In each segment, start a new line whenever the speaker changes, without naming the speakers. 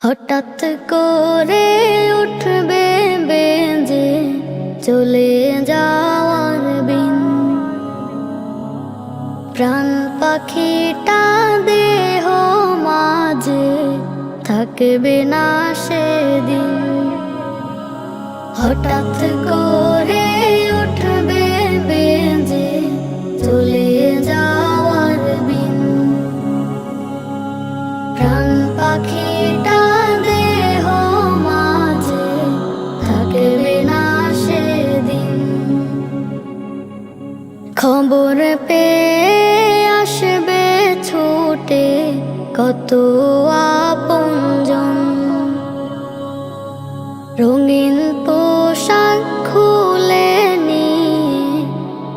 হঠাৎ করে উঠবে বেজে চলে যাওয়ার বিন, প্রাণ পাখিটা দেহ মাঝে থাকবে না সেদিন। হঠাৎ করে উঠবে বেজে চলে যাওয়ার বিন, প্রাণ পাখিটা দেহ মাঝে থাকবে না সেদিন। খবর পেয়ে আসবে ছুটে কত আপনজন, রঙিন পোশাক খুলে নিয়ে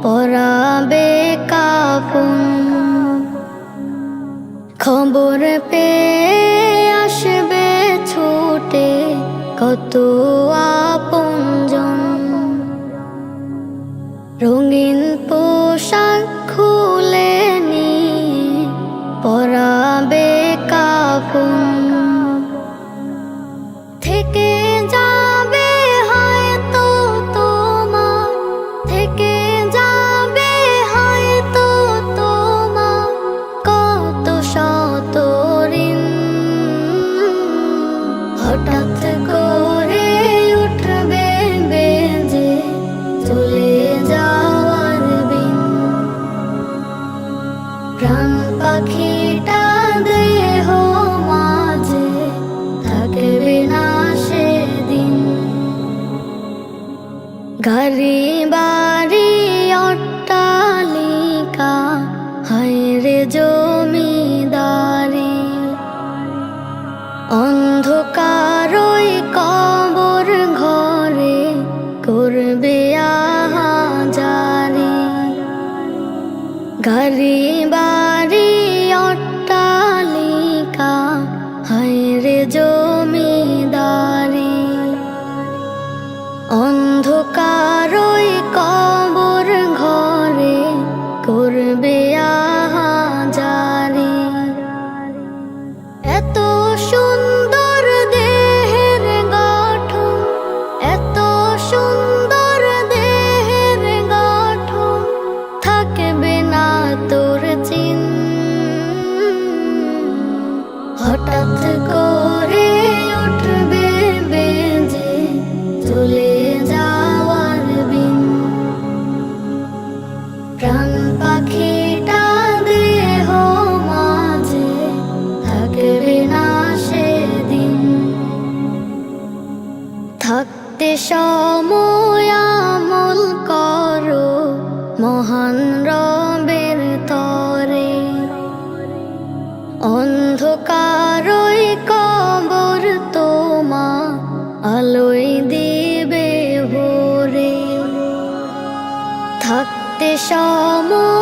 পরাবে কাফন। খবর পেয়ে আসবে ছুটে কত আপনজন, রঙিন পোশাক খুলে নিয়ে পরাবে কাফন। থেকে যাবে হয়তো তোমার, থেকে যাবে হয়তো তোমার কত শত ঋণ। হঠাৎ করে উঠবে বেজে চলে যাওয়ার বিন, প্রাণ পাখিটা দেহ মাঝে থাকবে না সেদিন। গাড়ি বাড়ি অট্টালিকা হায়রে জমিদারি, অন্ধকারই কবর ঘরে করবে আহাজারি। গাড়ি বাড়ি অট্টালিকা হায়রে জমিদারি, অন্ধকারই কবর ঘরে করবে আহাজারি। এত সুন্দর দেহের গঠন, এত সুন্দর দেহের গঠন থাকবে না তোর চিন। হঠাৎ করে উঠবে বেজে চলে যাওয়ার বিন, প্রাণ পাখিটা দেহ মাঝে থাকবে না সেদিন। থাকতে সময় আমল করো মহান রবের তরে, অন্ধকারই কবর তোমা আলোয় দিবে ভোরে। থাকতে সময়